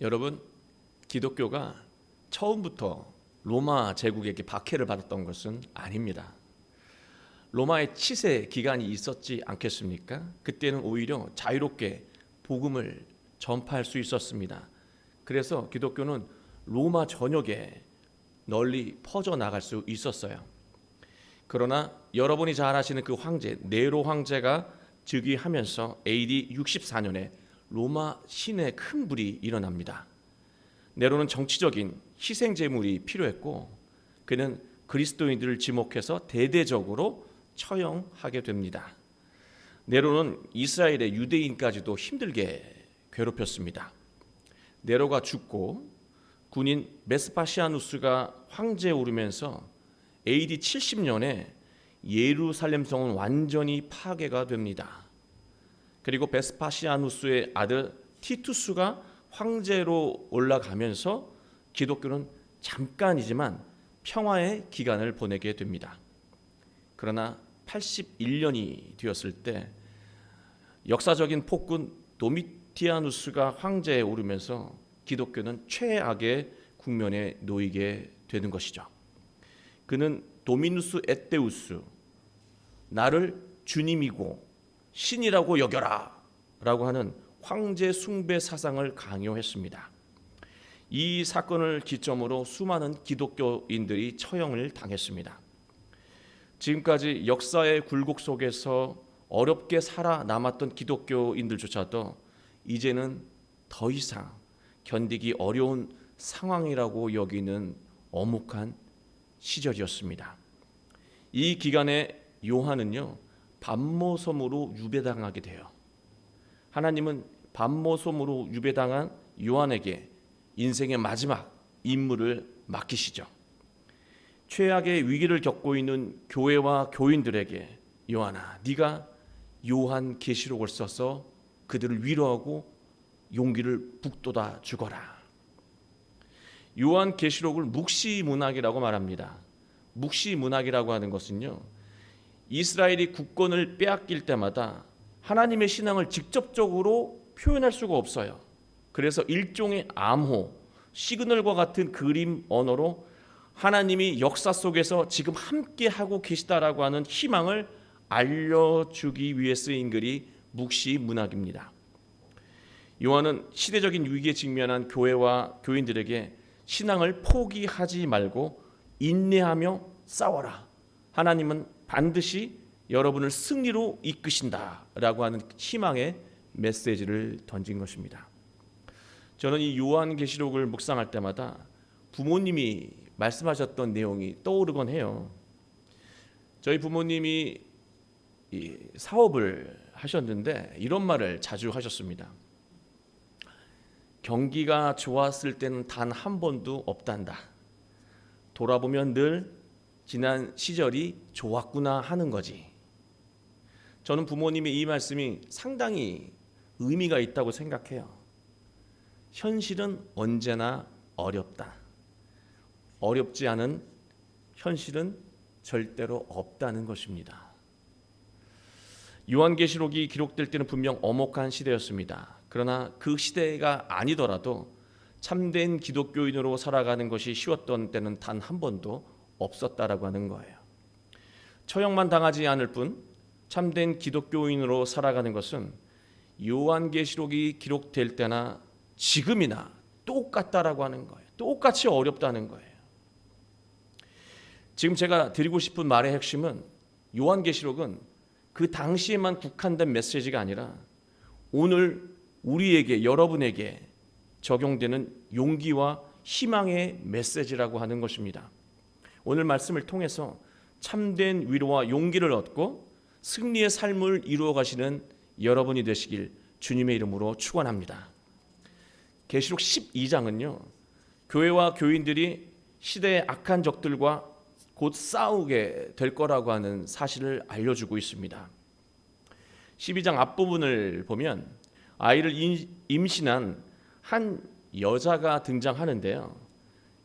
여러분, 기독교가 처음부터 로마 제국에게 박해를 받았던 것은 아닙니다. 로마의 치세 기간이 있었지 않겠습니까? 그때는 오히려 자유롭게 복음을 전파할 수 있었습니다. 그래서 기독교는 로마 전역에 널리 퍼져나갈 수 있었어요. 그러나 여러분이 잘 아시는 그 황제 네로 황제가 즉위하면서 AD 64년에 로마 시내에 큰 불이 일어납니다. 네로는 정치적인 희생 제물이 필요했고 그는 그리스도인들을 지목해서 대대적으로 처형하게 됩니다. 네로는 이스라엘의 유대인까지도 힘들게 괴롭혔습니다. 네로가 죽고 군인 베스파시아누스가 황제에 오르면서 AD 70년에 예루살렘 성은 완전히 파괴가 됩니다. 그리고 베스파시아누스의 아들 티투스가 황제로 올라가면서 기독교는 잠깐이지만 평화의 기간을 보내게 됩니다. 그러나 81년이 되었을 때 역사적인 폭군 도미티아누스가 황제에 오르면서 기독교는 최악의 국면에 놓이게 되는 것이죠. 그는 도미누스 에테우스, 나를 주님이고 신이라고 여겨라 라고 하는 황제 숭배 사상을 강요했습니다. 이 사건을 기점으로 수많은 기독교인들이 처형을 당했습니다. 지금까지 역사의 굴곡 속에서 어렵게 살아남았던 기독교인들조차도 이제는 더 이상 견디기 어려운 상황이라고 여기는 엄혹한 시절이었습니다. 이 기간에 요한은요, 반모섬으로 유배당하게 돼요. 하나님은 반모섬으로 유배당한 요한에게 인생의 마지막 임무를 맡기시죠. 최악의 위기를 겪고 있는 교회와 교인들에게 요한아, 네가 요한 계시록을 써서 그들을 위로하고 용기를 북돋아 주거라. 요한 계시록을 묵시문학이라고 말합니다. 묵시문학이라고 하는 것은요, 이스라엘이 국권을 빼앗길 때마다 하나님의 신앙을 직접적으로 표현할 수가 없어요. 그래서 일종의 암호, 시그널과 같은 그림 언어로 하나님이 역사 속에서 지금 함께 하고 계시다라고 하는 희망을 알려주기 위해 쓰인 글이 묵시문학입니다. 요한은 시대적인 위기에 직면한 교회와 교인들에게 신앙을 포기하지 말고 인내하며 싸워라. 하나님은 반드시 여러분을 승리로 이끄신다라고 하는 희망의 메시지를 던진 것입니다. 저는 이 요한계시록을 묵상할 때마다 부모님이 말씀하셨던 내용이 떠오르곤 해요. 저희 부모님이 이 사업을 하셨는데 이런 말을 자주 하셨습니다. 경기가 좋았을 때는 단 한 번도 없단다. 돌아보면 늘 지난 시절이 좋았구나 하는 거지. 저는 부모님의 이 말씀이 상당히 의미가 있다고 생각해요. 현실은 언제나 어렵다. 어렵지 않은 현실은 절대로 없다는 것입니다. 요한계시록이 기록될 때는 분명 엄혹한 시대였습니다. 그러나 그 시대가 아니더라도 참된 기독교인으로 살아가는 것이 쉬웠던 때는 단 한 번도 없었다라고 하는 거예요. 처형만 당하지 않을 뿐 참된 기독교인으로 살아가는 것은 요한계시록이 기록될 때나 지금이나 똑같다라고 하는 거예요. 똑같이 어렵다는 거예요. 지금 제가 드리고 싶은 말의 핵심은 요한계시록은 그 당시에만 국한된 메시지가 아니라 오늘 우리에게, 여러분에게 적용되는 용기와 희망의 메시지라고 하는 것입니다. 오늘 말씀을 통해서 참된 위로와 용기를 얻고 승리의 삶을 이루어 가시는 여러분이 되시길 주님의 이름으로 축원합니다. 계시록 12장은요, 교회와 교인들이 시대의 악한 적들과 곧 싸우게 될 거라고 하는 사실을 알려주고 있습니다. 12장 앞부분을 보면 아이를 임신한 한 여자가 등장하는데요.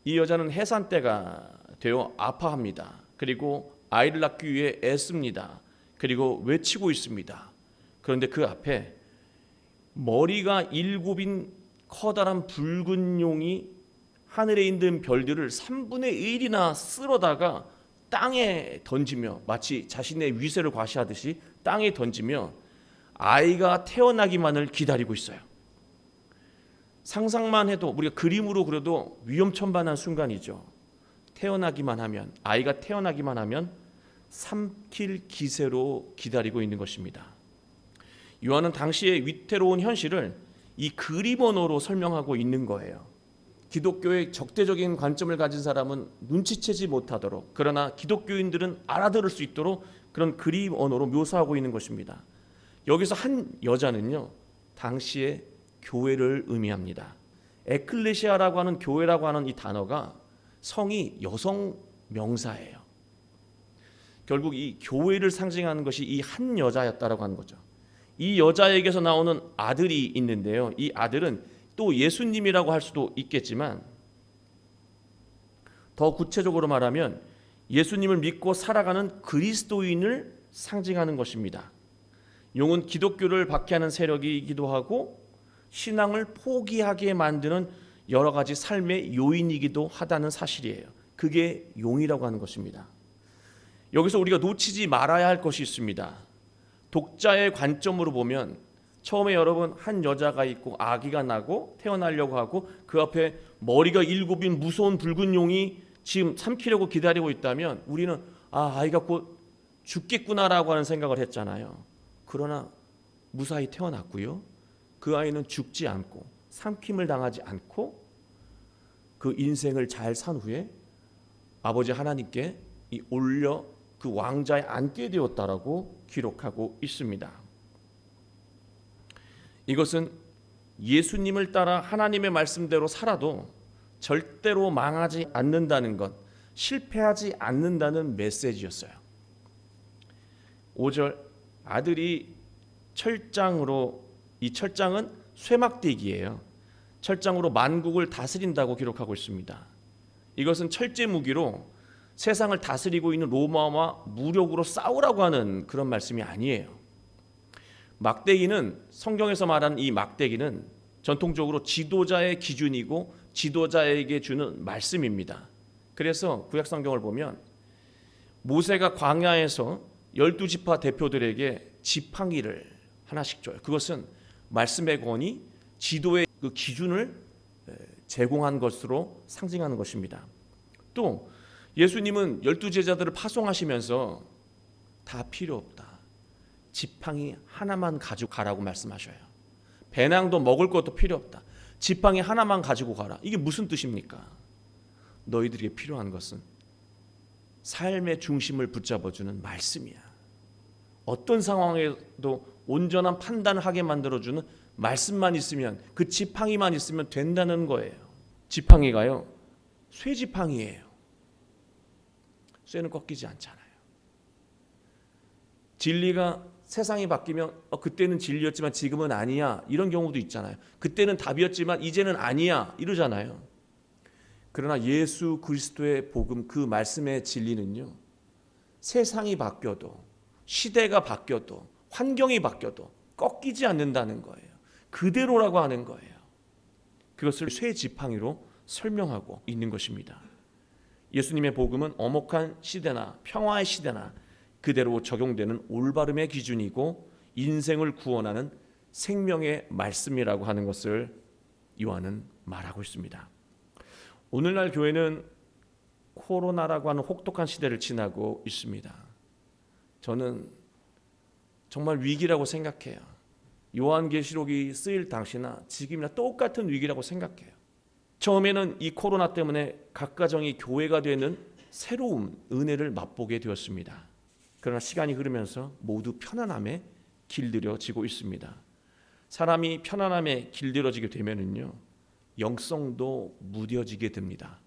이 여자는 해산 때가 되어 아파합니다. 그리고 아이를 낳기 위해 애씁니다. 그리고 외치고 있습니다. 그런데 그 앞에 머리가 7인 커다란 붉은 용이 하늘에 있는 별들을 3분의 1이나 쓸어다가 땅에 던지며, 마치 자신의 위세를 과시하듯이 땅에 던지며 아이가 태어나기만을 기다리고 있어요. 상상만 해도, 우리가 그림으로 그려도 위험천만한 순간이죠. 태어나기만 하면, 아이가 태어나기만 하면 삼킬 기세로 기다리고 있는 것입니다. 요한은 당시의 위태로운 현실을 이 그림 언어로 설명하고 있는 거예요. 기독교의 적대적인 관점을 가진 사람은 눈치채지 못하도록, 그러나 기독교인들은 알아들을 수 있도록 그런 그림 언어로 묘사하고 있는 것입니다. 여기서 한 여자는요, 당시의 교회를 의미합니다. 에클레시아라고 하는, 교회라고 하는 이 단어가 성이 여성 명사예요. 결국 이 교회를 상징하는 것이 이 한 여자였다라고 하는 거죠. 이 여자에게서 나오는 아들이 있는데요, 이 아들은 또 예수님이라고 할 수도 있겠지만, 더 구체적으로 말하면 예수님을 믿고 살아가는 그리스도인을 상징하는 것입니다. 용은 기독교를 박해하는 세력이기도 하고 신앙을 포기하게 만드는 여러 가지 삶의 요인이기도 하다는 사실이에요. 그게 용이라고 하는 것입니다. 여기서 우리가 놓치지 말아야 할 것이 있습니다. 독자의 관점으로 보면 처음에 여러분, 한 여자가 있고 아기가 나고 태어나려고 하고 그 앞에 머리가 7인 무서운 붉은 용이 지금 삼키려고 기다리고 있다면 우리는 아이가 곧 죽겠구나라고 하는 생각을 했잖아요. 그러나 무사히 태어났고요, 그 아이는 죽지 않고 삼킴을 당하지 않고 그 인생을 잘 산 후에 아버지 하나님께 올려 그 왕자에 앉게 되었다라고 기록하고 있습니다. 이것은 예수님을 따라 하나님의 말씀대로 살아도 절대로 망하지 않는다는 것, 실패하지 않는다는 메시지였어요. 5절, 아들이 철장으로, 이 철장은 쇠막대기예요. 철장으로 만국을 다스린다고 기록하고 있습니다. 이것은 철제 무기로 세상을 다스리고 있는 로마와 무력으로 싸우라고 하는 그런 말씀이 아니에요. 막대기는, 성경에서 말하는 이 막대기는 전통적으로 지도자의 기준이고 지도자에게 주는 말씀입니다. 그래서 구약 성경을 보면 모세가 광야에서 12지파 대표들에게 지팡이를 하나씩 줘요. 그것은 말씀의 권위, 지도의 그 기준을 제공한 것으로 상징하는 것입니다. 또 예수님은 12제자들을 파송하시면서 다 필요 없다, 지팡이 하나만 가지고 가라고 말씀하셔요. 배낭도 먹을 것도 필요 없다, 지팡이 하나만 가지고 가라. 이게 무슨 뜻입니까? 너희들에게 필요한 것은 삶의 중심을 붙잡아주는 말씀이야. 어떤 상황에도 온전한 판단을 하게 만들어주는 말씀만 있으면, 그 지팡이만 있으면 된다는 거예요. 지팡이가요, 쇠지팡이에요. 쇠는 꺾이지 않잖아요. 진리가 세상이 바뀌면 그때는 진리였지만 지금은 아니야, 이런 경우도 있잖아요. 그때는 답이었지만 이제는 아니야, 이러잖아요. 그러나 예수 그리스도의 복음, 그 말씀의 진리는요, 세상이 바뀌어도, 시대가 바뀌어도, 환경이 바뀌어도 꺾이지 않는다는 거예요. 그대로라고 하는 거예요. 그것을 쇠지팡이로 설명하고 있는 것입니다. 예수님의 복음은 엄혹한 시대나 평화의 시대나 그대로 적용되는 올바름의 기준이고 인생을 구원하는 생명의 말씀이라고 하는 것을 요한은 말하고 있습니다. 오늘날 교회는 코로나라고 하는 혹독한 시대를 지나고 있습니다. 저는 정말 위기라고 생각해요. 요한계시록이 쓰일 당시나 지금이나 똑같은 위기라고 생각해요. 처음에는 이 코로나 때문에 각 가정이 교회가 되는 새로운 은혜를 맛보게 되었습니다. 그러나 시간이 흐르면서 모두 편안함에 길들여지고 있습니다. 사람이 편안함에 길들여지게 되면은요, 영성도 무뎌지게 됩니다.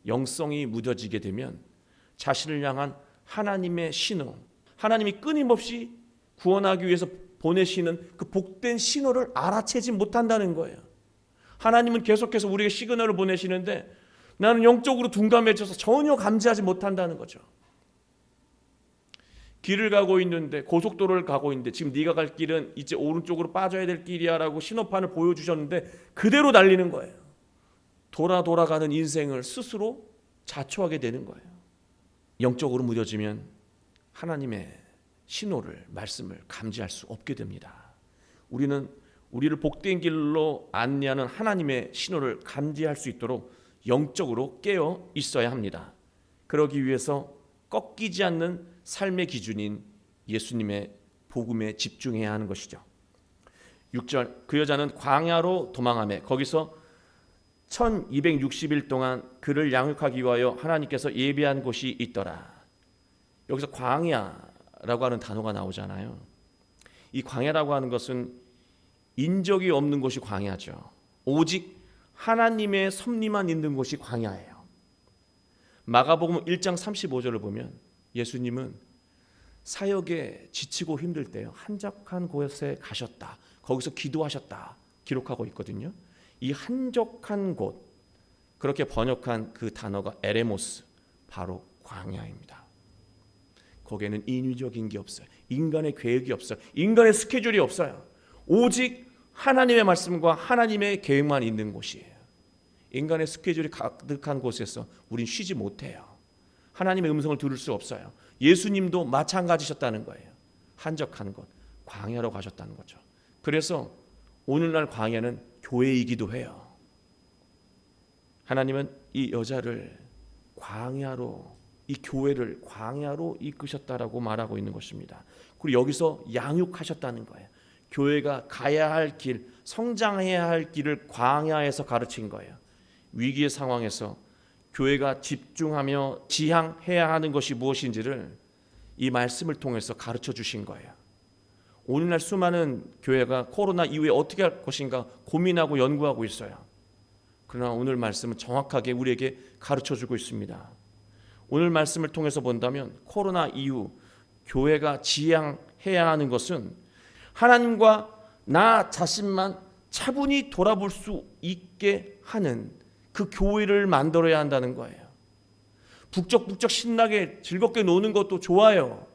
영성이 무뎌지게 되면 자신을 향한 하나님의 신호, 하나님이 끊임없이 구원하기 위해서 보내시는 그 복된 신호를 알아채지 못한다는 거예요. 하나님은 계속해서 우리에게 시그널을 보내시는데 나는 영적으로 둔감해져서 전혀 감지하지 못한다는 거죠. 길을 가고 있는데, 고속도로를 가고 있는데 지금 네가 갈 길은 이제 오른쪽으로 빠져야 될 길이야 라고 신호판을 보여주셨는데 그대로 달리는 거예요. 돌아가는 인생을 스스로 자초하게 되는 거예요. 영적으로 무뎌지면 하나님의 신호를, 말씀을 감지할 수 없게 됩니다. 우리는 우리를 복된 길로 안내하는 하나님의 신호를 감지할 수 있도록 영적으로 깨어 있어야 합니다. 그러기 위해서 꺾이지 않는 삶의 기준인 예수님의 복음에 집중해야 하는 것이죠. 6절, 그 여자는 광야로 도망하며 거기서 1260일 동안 그를 양육하기 위하여 하나님께서 예비한 곳이 있더라. 여기서 광야라고 하는 단어가 나오잖아요. 이 광야라고 하는 것은 인적이 없는 곳이 광야죠. 오직 하나님의 섭리만 있는 곳이 광야예요. 마가복음 1장 35절을 보면 예수님은 사역에 지치고 힘들 때요, 한적한 곳에 가셨다, 거기서 기도하셨다 기록하고 있거든요. 이 한적한 곳, 그렇게 번역한 그 단어가 에레모스, 바로 광야입니다. 거기에는 인위적인 게 없어요. 인간의 계획이 없어요. 인간의 스케줄이 없어요. 오직 하나님의 말씀과 하나님의 계획만 있는 곳이에요. 인간의 스케줄이 가득한 곳에서 우린 쉬지 못해요. 하나님의 음성을 들을 수 없어요. 예수님도 마찬가지셨다는 거예요. 한적한 곳, 광야로 가셨다는 거죠. 그래서 오늘날 광야는 교회이기도 해요. 하나님은 이 여자를 광야로, 이 교회를 광야로 이끄셨다라고 말하고 있는 것입니다. 그리고 여기서 양육하셨다는 거예요. 교회가 가야 할 길, 성장해야 할 길을 광야에서 가르친 거예요. 위기의 상황에서 교회가 집중하며 지향해야 하는 것이 무엇인지를 이 말씀을 통해서 가르쳐 주신 거예요. 오늘날 수많은 교회가 코로나 이후에 어떻게 할 것인가 고민하고 연구하고 있어요. 그러나 오늘 말씀은 정확하게 우리에게 가르쳐 주고 있습니다. 오늘 말씀을 통해서 본다면 코로나 이후 교회가 지향해야 하는 것은 하나님과 나 자신만 차분히 돌아볼 수 있게 하는 그 교회를 만들어야 한다는 거예요. 북적북적 신나게 즐겁게 노는 것도 좋아요.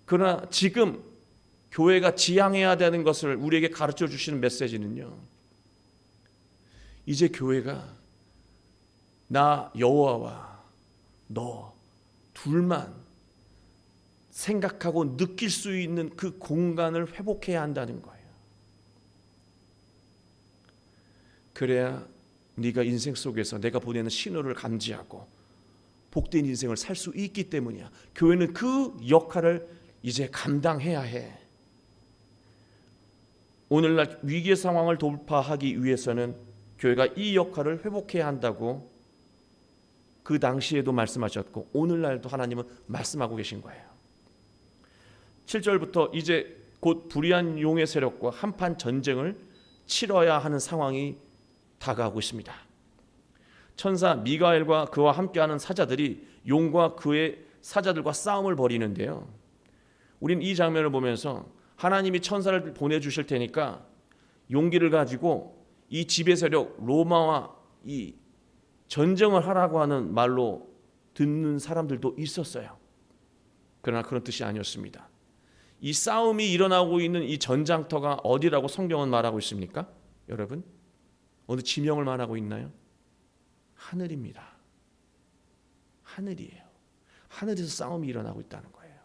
그러나 지금 교회가 지향해야 되는 것을 우리에게 가르쳐 주시는 메시지는요, 이제 교회가 나 여호와와 너 둘만 생각하고 느낄 수 있는 그 공간을 회복해야 한다는 거예요. 그래야 네가 인생 속에서 내가 보내는 신호를 감지하고 복된 인생을 살 수 있기 때문이야. 교회는 그 역할을 이제 감당해야 해. 오늘날 위기의 상황을 돌파하기 위해서는 교회가 이 역할을 회복해야 한다고 그 당시에도 말씀하셨고 오늘날도 하나님은 말씀하고 계신 거예요. 7절부터 이제 곧 불의한 용의 세력과 한판 전쟁을 치러야 하는 상황이 다가오고 있습니다. 천사 미가엘과 그와 함께하는 사자들이 용과 그의 사자들과 싸움을 벌이는데요, 우린 이 장면을 보면서 하나님이 천사를 보내주실 테니까 용기를 가지고 이 지배 세력 로마와 이 전쟁을 하라고 하는 말로 듣는 사람들도 있었어요. 그러나 그런 뜻이 아니었습니다. 이 싸움이 일어나고 있는 이 전장터가 어디라고 성경은 말하고 있습니까? 여러분, 어느 지명을 말하고 있나요? 하늘입니다. 하늘이에요. 하늘에서 싸움이 일어나고 있다는 거예요.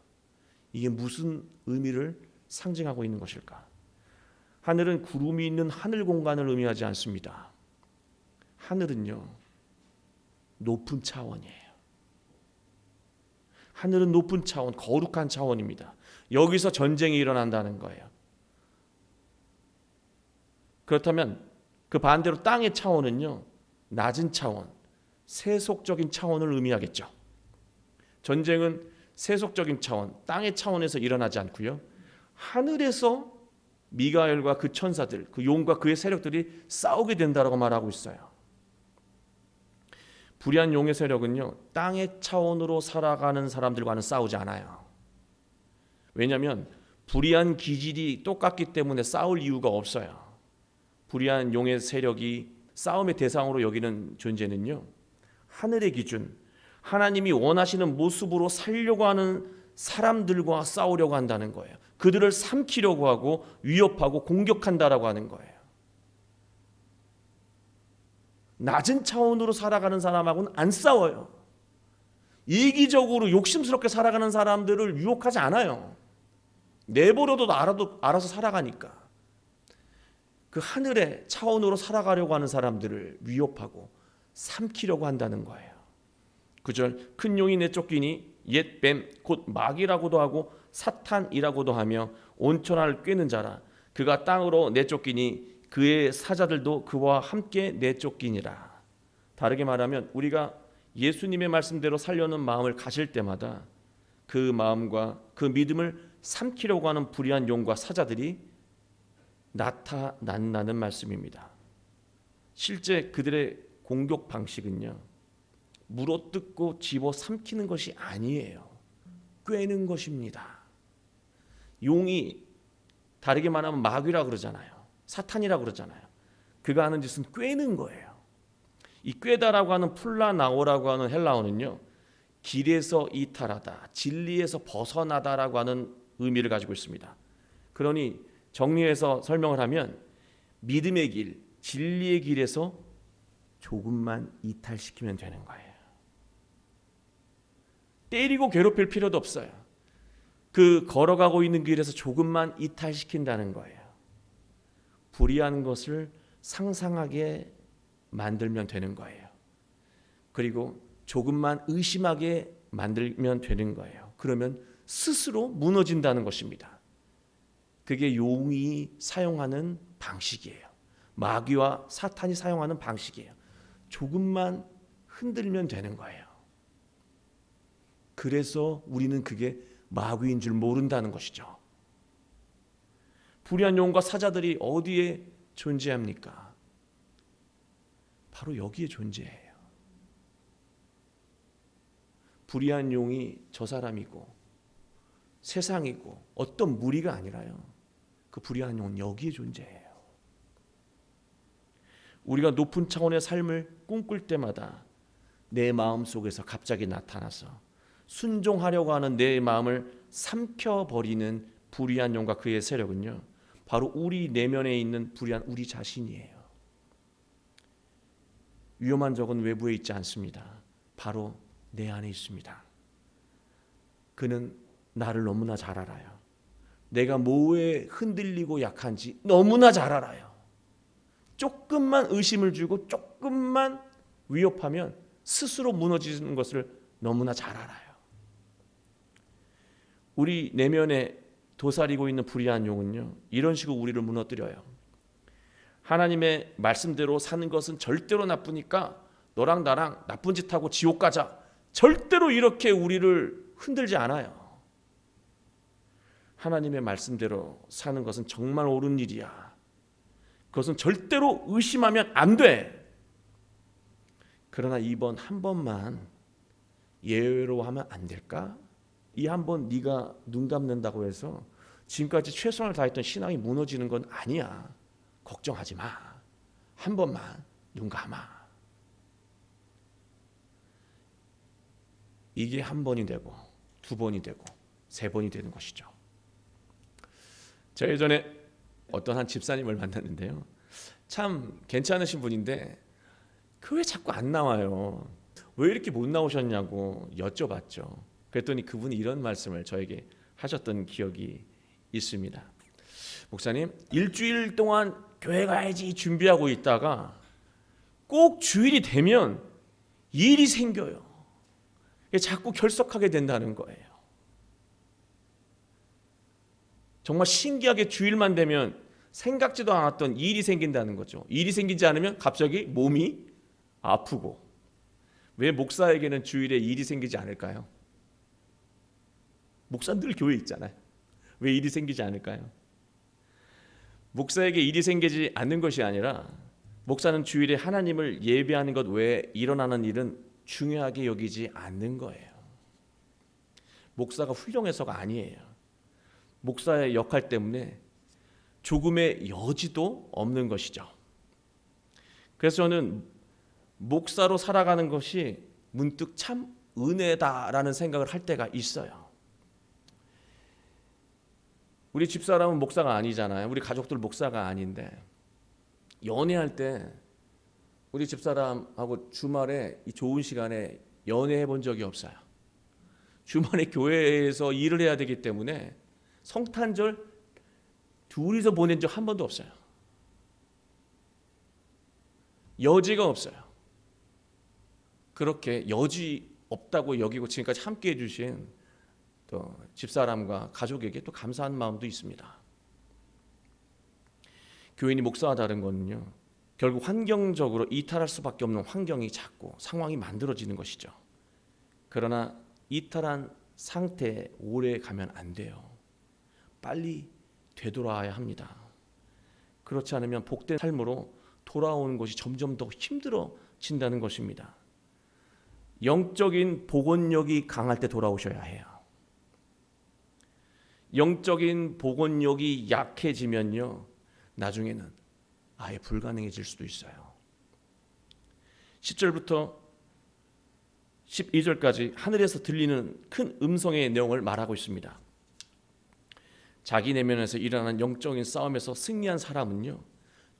이게 무슨 의미를 상징하고 있는 것일까? 하늘은 구름이 있는 하늘 공간을 의미하지 않습니다. 하늘은요, 높은 차원이에요. 하늘은 높은 차원, 거룩한 차원입니다. 여기서 전쟁이 일어난다는 거예요. 그렇다면 그 반대로 땅의 차원은요, 낮은 차원, 세속적인 차원을 의미하겠죠. 전쟁은 세속적인 차원, 땅의 차원에서 일어나지 않고요, 하늘에서 미가엘과 그 천사들, 그 용과 그의 세력들이 싸우게 된다라고 말하고 있어요. 불의한 용의 세력은요, 땅의 차원으로 살아가는 사람들과는 싸우지 않아요. 왜냐하면 불의한 기질이 똑같기 때문에 싸울 이유가 없어요. 불의한 용의 세력이 싸움의 대상으로 여기는 존재는요, 하늘의 기준, 하나님이 원하시는 모습으로 살려고 하는 사람들과 싸우려고 한다는 거예요. 그들을 삼키려고 하고 위협하고 공격한다라고 하는 거예요. 낮은 차원으로 살아가는 사람하고는 안 싸워요. 이기적으로 욕심스럽게 살아가는 사람들을 유혹하지 않아요. 내버려둬도 알아서 살아가니까. 그 하늘의 차원으로 살아가려고 하는 사람들을 위협하고 삼키려고 한다는 거예요. 9절, 큰 용이 내쫓기니 옛 뱀 곧 마귀라고도 하고 사탄이라고도 하며 온천을 꿰는 자라. 그가 땅으로 내쫓기니 그의 사자들도 그와 함께 내쫓기니라. 다르게 말하면 우리가 예수님의 말씀대로 살려는 마음을 가질 때마다 그 마음과 그 믿음을 삼키려고 하는 불의한 용과 사자들이 나타난다는 말씀입니다. 실제 그들의 공격 방식은요, 물어뜯고 집어삼키는 것이 아니에요. 꿰는 것입니다. 용이 다르게 말하면 마귀라 그러잖아요. 사탄이라 그러잖아요. 그가 하는 짓은 꿰는 거예요. 이 꿰다라고 하는 플라나오라고 하는 헬라어는요, 길에서 이탈하다, 진리에서 벗어나다라고 하는 의미를 가지고 있습니다. 그러니 정리해서 설명을 하면 믿음의 길, 진리의 길에서 조금만 이탈시키면 되는 거예요. 때리고 괴롭힐 필요도 없어요. 그 걸어가고 있는 길에서 조금만 이탈시킨다는 거예요. 불의한 것을 상상하게 만들면 되는 거예요. 그리고 조금만 의심하게 만들면 되는 거예요. 그러면 스스로 무너진다는 것입니다. 그게 용이 사용하는 방식이에요. 마귀와 사탄이 사용하는 방식이에요. 조금만 흔들면 되는 거예요. 그래서 우리는 그게 마귀인 줄 모른다는 것이죠. 불의한 용과 사자들이 어디에 존재합니까? 바로 여기에 존재해요. 불의한 용이 저 사람이고 세상이고 어떤 무리가 아니라요. 그 불의한 용은 여기에 존재해요. 우리가 높은 차원의 삶을 꿈꿀 때마다 내 마음 속에서 갑자기 나타나서 순종하려고 하는 내 마음을 삼켜버리는 불의한 용과 그의 세력은요, 바로 우리 내면에 있는 불의한 우리 자신이에요. 위험한 적은 외부에 있지 않습니다. 바로 내 안에 있습니다. 그는 나를 너무나 잘 알아요. 내가 뭐에 흔들리고 약한지 너무나 잘 알아요. 조금만 의심을 주고 조금만 위협하면 스스로 무너지는 것을 너무나 잘 알아요. 우리 내면에 도사리고 있는 불의한 용은요, 이런 식으로 우리를 무너뜨려요. 하나님의 말씀대로 사는 것은 절대로 나쁘니까 너랑 나랑 나쁜 짓 하고 지옥 가자. 절대로 이렇게 우리를 흔들지 않아요. 하나님의 말씀대로 사는 것은 정말 옳은 일이야. 그것은 절대로 의심하면 안 돼. 그러나 이번 한 번만 예외로 하면 안 될까? 이 한 번 네가 눈 감는다고 해서 지금까지 최선을 다했던 신앙이 무너지는 건 아니야. 걱정하지 마. 한 번만 눈 감아. 이게 한 번이 되고 두 번이 되고 세 번이 되는 것이죠. 제가 예전에 어떤 한 집사님을 만났는데요, 참 괜찮으신 분인데 그 왜 자꾸 안 나와요? 왜 이렇게 못 나오셨냐고 여쭤봤죠. 그랬더니 그분이 이런 말씀을 저에게 하셨던 기억이 있습니다. 목사님, 일주일 동안 교회 가야지 준비하고 있다가 꼭 주일이 되면 일이 생겨요. 자꾸 결석하게 된다는 거예요. 정말 신기하게 주일만 되면 생각지도 않았던 일이 생긴다는 거죠. 일이 생기지 않으면 갑자기 몸이 아프고. 왜 목사에게는 주일에 일이 생기지 않을까요? 목사는 늘 교회에 있잖아요. 왜 일이 생기지 않을까요? 목사에게 일이 생기지 않는 것이 아니라 목사는 주일에 하나님을 예배하는 것 외에 일어나는 일은 중요하게 여기지 않는 거예요. 목사가 훌륭해서가 아니에요. 목사의 역할 때문에 조금의 여지도 없는 것이죠. 그래서 저는 목사로 살아가는 것이 문득 참 은혜다라는 생각을 할 때가 있어요. 우리 집사람은 목사가 아니잖아요. 우리 가족들 목사가 아닌데 연애할 때 우리 집사람하고 주말에 이 좋은 시간에 연애해 본 적이 없어요. 주말에 교회에서 일을 해야 되기 때문에 성탄절 둘이서 보낸 적 한 번도 없어요. 여지가 없어요. 그렇게 여지 없다고 여기고 지금까지 함께 해주신 또 집사람과 가족에게 또 감사한 마음도 있습니다. 교인이 목사와 다른 거는요, 결국 환경적으로 이탈할 수밖에 없는 환경이 자꾸 상황이 만들어지는 것이죠. 그러나 이탈한 상태에 오래 가면 안 돼요. 빨리 되돌아야 합니다. 그렇지 않으면 복된 삶으로 돌아오는 것이 점점 더 힘들어진다는 것입니다. 영적인 복원력이 강할 때 돌아오셔야 해요. 영적인 복원력이 약해지면요, 나중에는 아예 불가능해질 수도 있어요. 10절부터 12절까지 하늘에서 들리는 큰 음성의 내용을 말하고 있습니다. 자기 내면에서 일어나는 영적인 싸움에서 승리한 사람은요,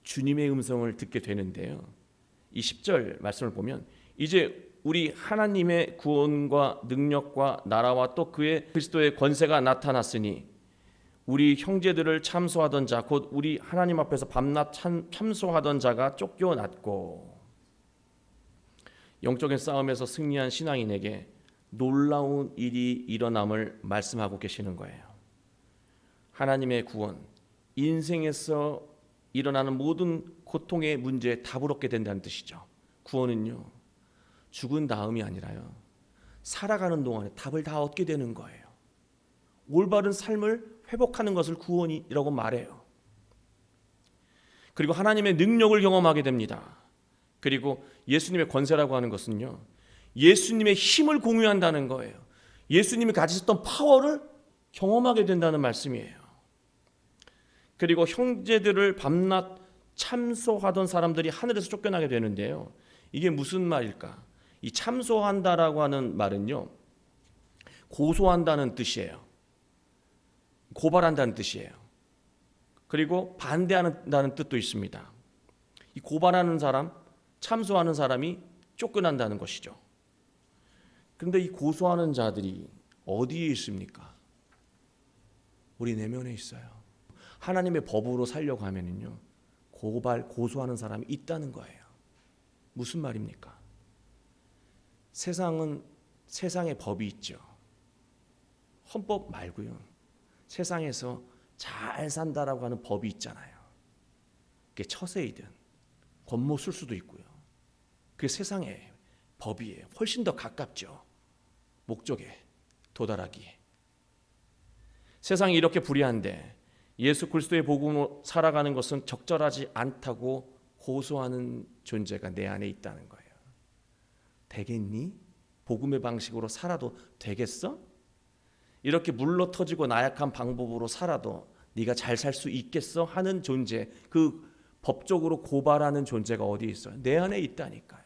주님의 음성을 듣게 되는데요. 이 10절 말씀을 보면 이제 우리 하나님의 구원과 능력과 나라와 또 그의 그리스도의 권세가 나타났으니 우리 형제들을 참소하던 자 곧 우리 하나님 앞에서 밤낮 참소하던 자가 쫓겨났고, 영적인 싸움에서 승리한 신앙인에게 놀라운 일이 일어남을 말씀하고 계시는 거예요. 하나님의 구원, 인생에서 일어나는 모든 고통의 문제에 답을 얻게 된다는 뜻이죠. 구원은요, 죽은 다음이 아니라요, 살아가는 동안에 답을 다 얻게 되는 거예요. 올바른 삶을 회복하는 것을 구원이라고 말해요. 그리고 하나님의 능력을 경험하게 됩니다. 그리고 예수님의 권세라고 하는 것은요, 예수님의 힘을 공유한다는 거예요. 예수님이 가지셨던 파워를 경험하게 된다는 말씀이에요. 그리고 형제들을 밤낮 참소하던 사람들이 하늘에서 쫓겨나게 되는데요, 이게 무슨 말일까? 이 참소한다라고 하는 말은요, 고소한다는 뜻이에요. 고발한다는 뜻이에요. 그리고 반대한다는 뜻도 있습니다. 이 고발하는 사람, 참소하는 사람이 쫓겨난다는 것이죠. 그런데 이 고소하는 자들이 어디에 있습니까? 우리 내면에 있어요. 하나님의 법으로 살려고 하면은요, 고소하는 사람이 있다는 거예요. 무슨 말입니까? 세상은 세상의 법이 있죠. 헌법 말고요, 세상에서 잘 산다라고 하는 법이 있잖아요. 그게 처세이든 권모술 수도 있고요. 그게 세상의 법이에요. 훨씬 더 가깝죠, 목적에 도달하기에. 세상이 이렇게 불의한데 예수 그리스도의 복음으로 살아가는 것은 적절하지 않다고 고소하는 존재가 내 안에 있다는 거예요. 되겠니? 복음의 방식으로 살아도 되겠어? 이렇게 물러터지고 나약한 방법으로 살아도 네가 잘 살 수 있겠어? 하는 존재, 그 법적으로 고발하는 존재가 어디에 있어요? 내 안에 있다니까요.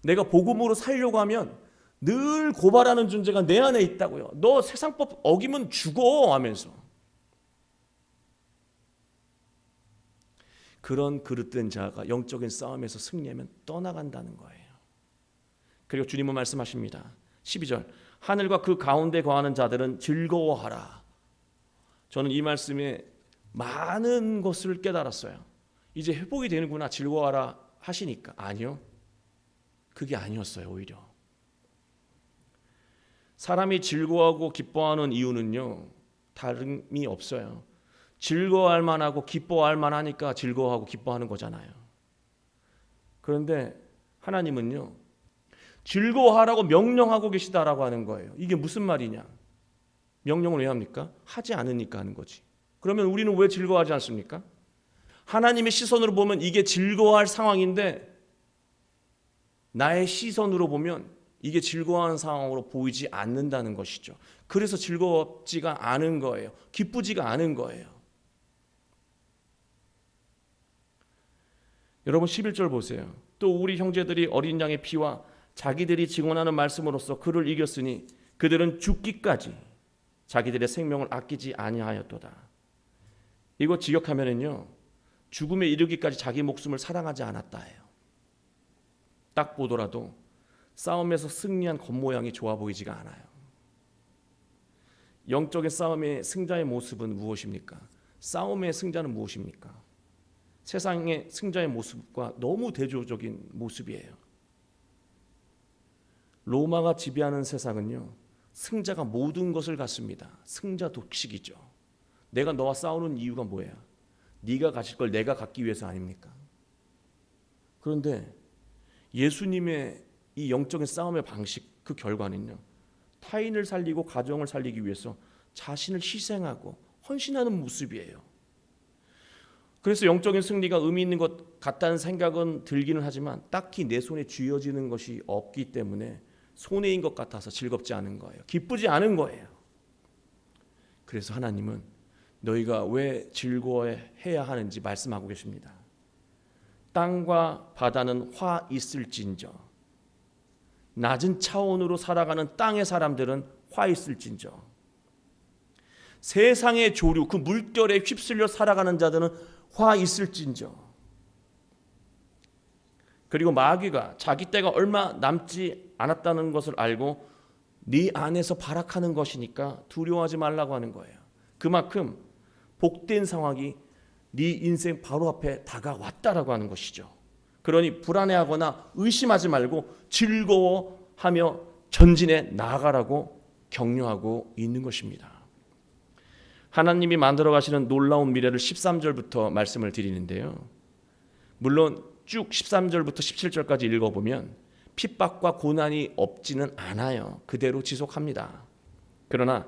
내가 복음으로 살려고 하면 늘 고발하는 존재가 내 안에 있다고요. 너 세상법 어기면 죽어 하면서. 그런 그릇된 자가 영적인 싸움에서 승리하면 떠나간다는 거예요. 그리고 주님은 말씀하십니다. 12절, 하늘과 그 가운데 거하는 자들은 즐거워하라. 저는 이 말씀에 많은 것을 깨달았어요. 이제 회복이 되는구나, 즐거워하라 하시니까. 아니요, 그게 아니었어요. 오히려 사람이 즐거워하고 기뻐하는 이유는요, 다름이 없어요. 즐거워할 만하고 기뻐할 만하니까 즐거워하고 기뻐하는 거잖아요. 그런데 하나님은요, 즐거워하라고 명령하고 계시다라고 하는 거예요. 이게 무슨 말이냐? 명령을 왜 합니까? 하지 않으니까 하는 거지. 그러면 우리는 왜 즐거워하지 않습니까? 하나님의 시선으로 보면 이게 즐거워할 상황인데 나의 시선으로 보면 이게 즐거워하는 상황으로 보이지 않는다는 것이죠. 그래서 즐겁지가 않은 거예요. 기쁘지가 않은 거예요. 여러분 11절 보세요. 또 우리 형제들이 어린 양의 피와 자기들이 증언하는 말씀으로써 그를 이겼으니 그들은 죽기까지 자기들의 생명을 아끼지 아니하였도다. 이거 직역하면은요, 죽음에 이르기까지 자기 목숨을 사랑하지 않았다예요. 딱 보더라도 싸움에서 승리한 겉모양이 좋아 보이지가 않아요. 영적인 싸움의 승자의 모습은 무엇입니까? 싸움의 승자는 무엇입니까? 세상의 승자의 모습과 너무 대조적인 모습이에요. 로마가 지배하는 세상은요, 승자가 모든 것을 갖습니다. 승자 독식이죠. 내가 너와 싸우는 이유가 뭐야? 네가 가질 걸 내가 갖기 위해서 아닙니까? 그런데 예수님의 이 영적인 싸움의 방식, 그 결과는요, 타인을 살리고 가정을 살리기 위해서 자신을 희생하고 헌신하는 모습이에요. 그래서 영적인 승리가 의미 있는 것 같다는 생각은 들기는 하지만 딱히 내 손에 쥐어지는 것이 없기 때문에 손해인 것 같아서 즐겁지 않은 거예요. 기쁘지 않은 거예요. 그래서 하나님은 너희가 왜 즐거워해야 하는지 말씀하고 계십니다. 땅과 바다는 화 있을진저, 낮은 차원으로 살아가는 땅의 사람들은 화 있을진저, 세상의 조류, 그 물결에 휩쓸려 살아가는 자들은 화 있을진저. 그리고 마귀가 자기 때가 얼마 남지 않았다는 것을 알고 네 안에서 발악하는 것이니까 두려워하지 말라고 하는 거예요. 그만큼 복된 상황이 네 인생 바로 앞에 다가왔다라고 하는 것이죠. 그러니 불안해하거나 의심하지 말고 즐거워하며 전진해 나아가라고 격려하고 있는 것입니다. 하나님이 만들어 가시는 놀라운 미래를 13절부터 말씀을 드리는데요. 물론 쭉 13절부터 17절까지 읽어보면 핍박과 고난이 없지는 않아요. 그대로 지속합니다. 그러나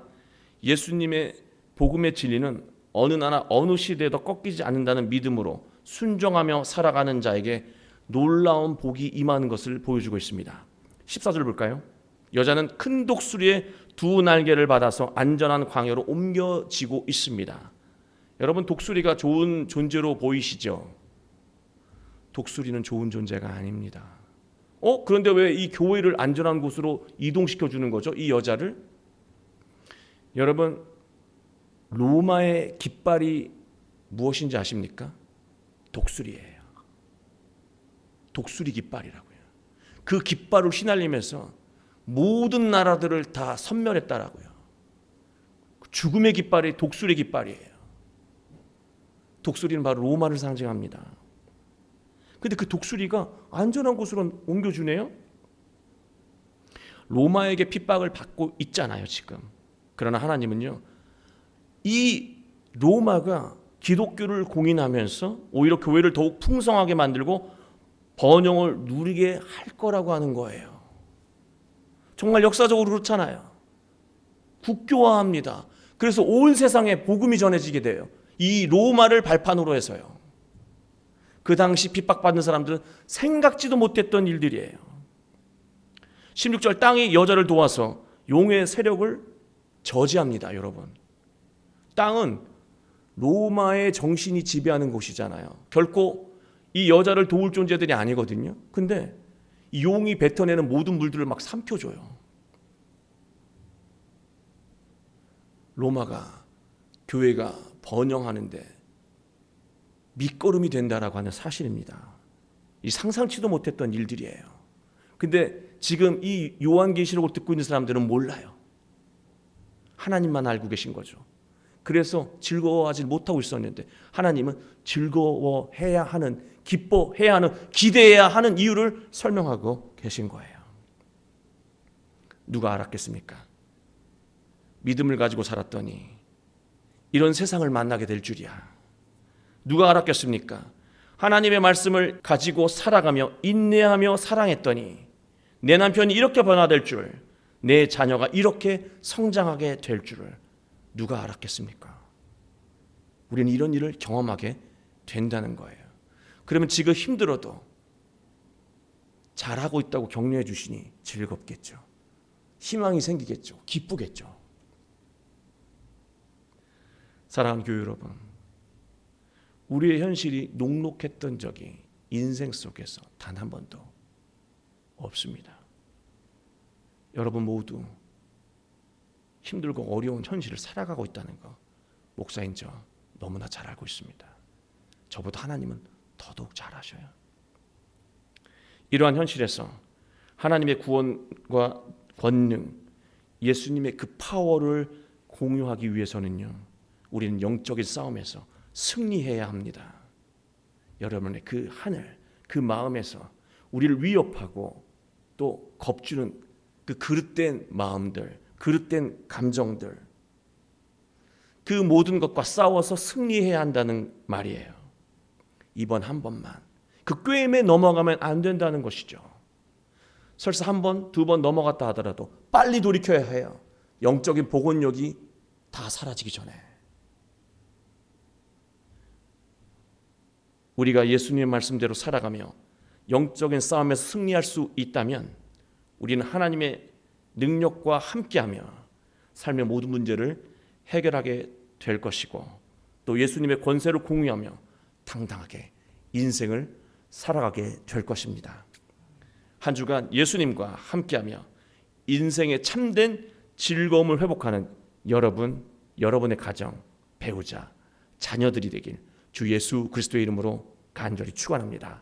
예수님의 복음의 진리는 어느 나라 어느 시대에도 꺾이지 않는다는 믿음으로 순종하며 살아가는 자에게 놀라운 복이 임하는 것을 보여주고 있습니다. 14절 볼까요? 여자는 큰 독수리의 두 날개를 받아서 안전한 광야로 옮겨지고 있습니다. 여러분, 독수리가 좋은 존재로 보이시죠? 독수리는 좋은 존재가 아닙니다. 그런데 왜 이 교회를 안전한 곳으로 이동시켜 주는 거죠? 이 여자를? 여러분, 로마의 깃발이 무엇인지 아십니까? 독수리예요. 독수리 깃발이라고요. 그 깃발을 휘날리면서 모든 나라들을 다 섬멸했다라고요. 죽음의 깃발이 독수리 깃발이에요. 독수리는 바로 로마를 상징합니다. 근데 그 독수리가 안전한 곳으로 옮겨주네요. 로마에게 핍박을 받고 있잖아요, 지금. 그러나 하나님은요, 이 로마가 기독교를 공인하면서 오히려 교회를 더욱 풍성하게 만들고 번영을 누리게 할 거라고 하는 거예요. 정말 역사적으로 그렇잖아요. 국교화합니다. 그래서 온 세상에 복음이 전해지게 돼요. 이 로마를 발판으로 해서요. 그 당시 핍박받는 사람들은 생각지도 못했던 일들이에요. 16절, 땅이 여자를 도와서 용의 세력을 저지합니다. 여러분, 땅은 로마의 정신이 지배하는 곳이잖아요. 결코 이 여자를 도울 존재들이 아니거든요. 근데 이 용이 뱉어내는 모든 물들을 막 삼켜줘요. 로마가, 교회가 번영하는데 밑거름이 된다라고 하는 사실입니다. 이 상상치도 못했던 일들이에요. 근데 지금 이 요한계시록을 듣고 있는 사람들은 몰라요. 하나님만 알고 계신 거죠. 그래서 즐거워하지 못하고 있었는데 하나님은 즐거워해야 하는, 기뻐해야 하는, 기대해야 하는 이유를 설명하고 계신 거예요. 누가 알았겠습니까? 믿음을 가지고 살았더니 이런 세상을 만나게 될 줄이야. 누가 알았겠습니까? 하나님의 말씀을 가지고 살아가며 인내하며 사랑했더니 내 남편이 이렇게 변화될 줄, 내 자녀가 이렇게 성장하게 될 줄을 누가 알았겠습니까? 우리는 이런 일을 경험하게 된다는 거예요. 그러면 지금 힘들어도 잘하고 있다고 격려해 주시니 즐겁겠죠. 희망이 생기겠죠. 기쁘겠죠. 사랑하는 교회 여러분, 우리의 현실이 녹록했던 적이 인생 속에서 단 한 번도 없습니다. 여러분 모두 힘들고 어려운 현실을 살아가고 있다는 거 목사인 저 너무나 잘 알고 있습니다. 저보다 하나님은 더더욱 잘 아셔요. 이러한 현실에서 하나님의 구원과 권능, 예수님의 그 파워를 공유하기 위해서는요, 우리는 영적인 싸움에서 승리해야 합니다. 여러분의 그 하늘, 그 마음에서 우리를 위협하고 또 겁주는 그 그릇된 마음들, 그릇된 감정들, 그 모든 것과 싸워서 승리해야 한다는 말이에요. 이번 한 번만 그 꾀임에 넘어가면 안 된다는 것이죠. 설사 한 번, 두 번 넘어갔다 하더라도 빨리 돌이켜야 해요. 영적인 복원력이 다 사라지기 전에. 우리가 예수님의 말씀대로 살아가며 영적인 싸움에서 승리할 수 있다면 우리는 하나님의 능력과 함께하며 삶의 모든 문제를 해결하게 될 것이고, 또 예수님의 권세를 공유하며 당당하게 인생을 살아가게 될 것입니다. 한 주간 예수님과 함께하며 인생의 참된 즐거움을 회복하는 여러분, 여러분의 가정, 배우자, 자녀들이 되길 주 예수 그리스도의 이름으로 간절히 축원합니다.